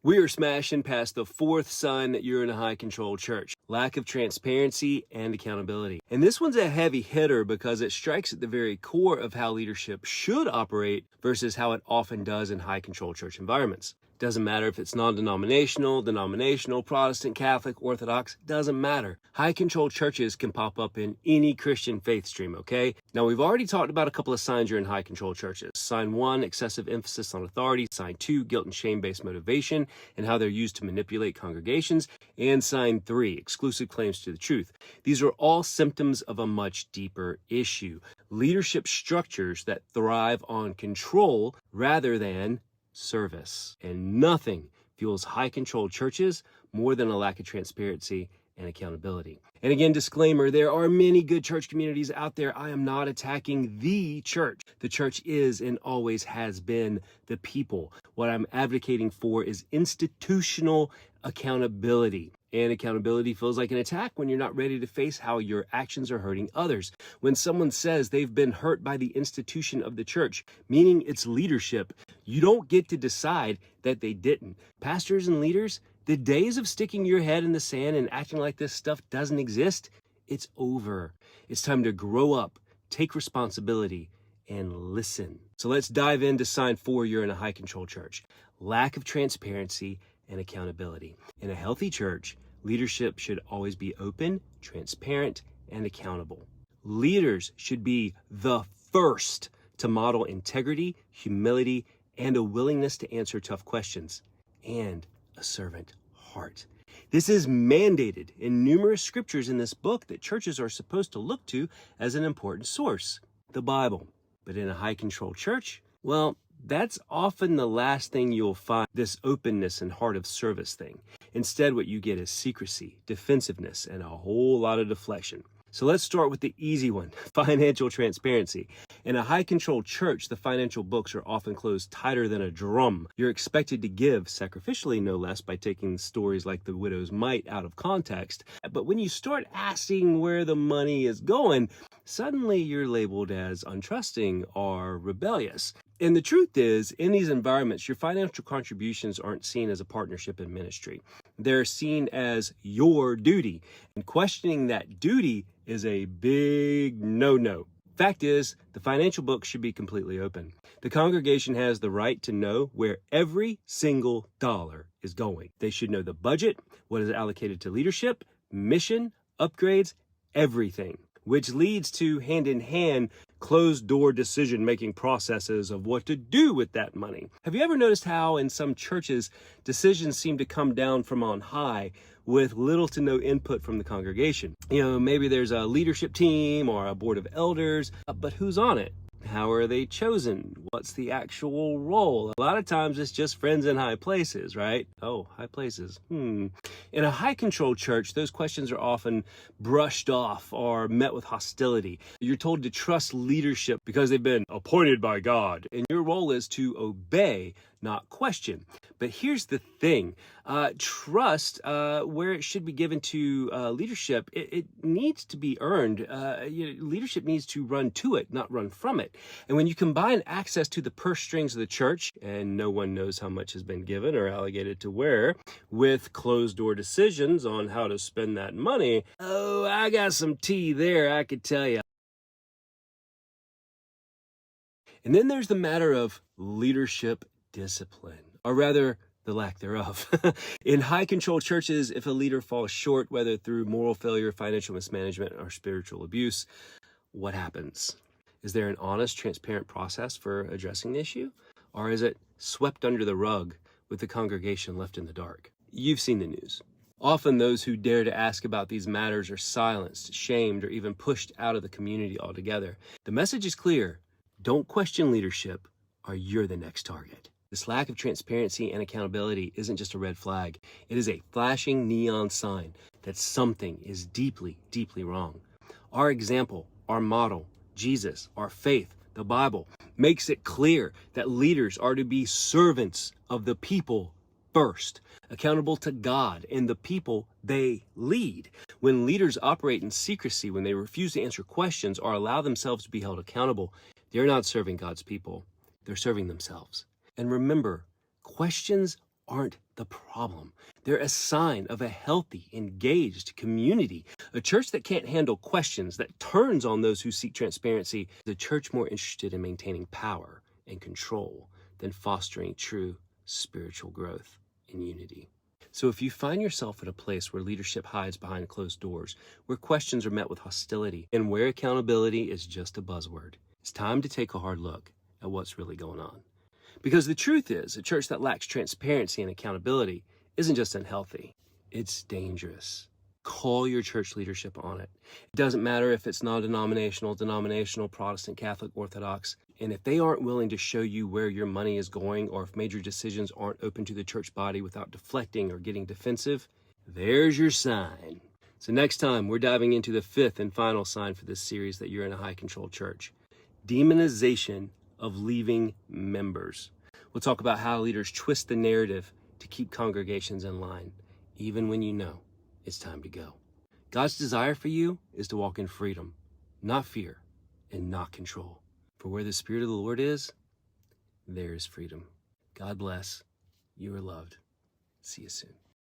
We are smashing past the fourth sign that you're in a high-control church: lack of transparency and accountability. And this one's a heavy hitter because it strikes at the very core of how leadership should operate versus how it often does in high-control church environments. Doesn't matter if it's non-denominational, denominational, Protestant, Catholic, Orthodox, doesn't matter. High-control churches can pop up in any Christian faith stream, okay? Now, we've already talked about a couple of signs you're in high-control churches. Sign 1, excessive emphasis on authority. Sign 2, guilt and shame-based motivation and how they're used to manipulate congregations. And sign 3, exclusive claims to the truth. These are all symptoms of a much deeper issue: leadership structures that thrive on control rather than service. And nothing fuels high-control churches more than a lack of transparency and accountability. And again, disclaimer, there are many good church communities out there. I am not attacking the church. The church is and always has been the people. What I'm advocating for is institutional accountability. And accountability feels like an attack when you're not ready to face how your actions are hurting others. When someone says they've been hurt by the institution of the church, meaning its leadership, you don't get to decide that they didn't. Pastors and leaders, the days of sticking your head in the sand and acting like this stuff doesn't exist, it's over. It's time to grow up, take responsibility, and listen. So let's dive into sign 4 you're in a high-control church: lack of transparency and accountability. In a healthy church, leadership should always be open, transparent, and accountable. Leaders should be the first to model integrity, humility, and a willingness to answer tough questions, and a servant heart. This is mandated in numerous scriptures in this book that churches are supposed to look to as an important source: the Bible. But in a high-control church, well, that's often the last thing you'll find, this openness and heart of service thing. Instead, what you get is secrecy, defensiveness, and a whole lot of deflection. So let's start with the easy one: financial transparency. In a high-control church, the financial books are often closed tighter than a drum. You're expected to give, sacrificially no less, by taking stories like the widow's mite out of context. But when you start asking where the money is going, suddenly you're labeled as untrusting or rebellious. And the truth is, in these environments, your financial contributions aren't seen as a partnership in ministry. They're seen as your duty. And questioning that duty is a big no-no. Fact is, the financial books should be completely open. The congregation has the right to know where every single dollar is going. They should know the budget, what is allocated to leadership, mission, upgrades, everything. Which leads to, hand in hand, closed-door decision-making processes of what to do with that money. Have you ever noticed how in some churches, decisions seem to come down from on high with little to no input from the congregation? You know, maybe there's a leadership team or a board of elders, but who's on it? How are they chosen? What's the actual role? A lot of times it's just friends in high places, right? Oh, high places. In a high-control church, those questions are often brushed off or met with hostility. You're told to trust leadership because they've been appointed by God, and your role is to obey, not question. But here's the thing: trust, where it should be given to leadership, it needs to be earned. Leadership needs to run to it, not run from it. And when you combine access to the purse strings of the church, and no one knows how much has been given or allocated to where, with closed-door decisions on how to spend that money, oh, I got some tea there, I could tell you. And then there's the matter of leadership discipline, or rather, the lack thereof. In high-control churches, if a leader falls short, whether through moral failure, financial mismanagement, or spiritual abuse, what happens? Is there an honest, transparent process for addressing the issue? Or is it swept under the rug with the congregation left in the dark? You've seen the news. Often those who dare to ask about these matters are silenced, shamed, or even pushed out of the community altogether. The message is clear: don't question leadership, or you're the next target. This lack of transparency and accountability isn't just a red flag. It is a flashing neon sign that something is deeply, deeply wrong. Our example, our model, Jesus, our faith, the Bible, makes it clear that leaders are to be servants of the people first, accountable to God and the people they lead. When leaders operate in secrecy, when they refuse to answer questions or allow themselves to be held accountable, they're not serving God's people. They're serving themselves. And remember, questions aren't the problem. They're a sign of a healthy, engaged community. A church that can't handle questions, that turns on those who seek transparency. The church more interested in maintaining power and control than fostering true spiritual growth and unity. So if you find yourself at a place where leadership hides behind closed doors, where questions are met with hostility, and where accountability is just a buzzword, it's time to take a hard look at what's really going on. Because the truth is, a church that lacks transparency and accountability isn't just unhealthy, it's dangerous. Call your church leadership on it. It doesn't matter if it's non-denominational, denominational, Protestant, Catholic, Orthodox. And if they aren't willing to show you where your money is going, or if major decisions aren't open to the church body without deflecting or getting defensive, there's your sign. So next time, we're diving into the fifth and final sign for this series that you're in a high-control church: demonization of leaving members. We'll talk about how leaders twist the narrative to keep congregations in line, even when you know it's time to go. God's desire for you is to walk in freedom, not fear, and not control. For where the Spirit of the Lord is, there is freedom. God bless. You are loved. See you soon.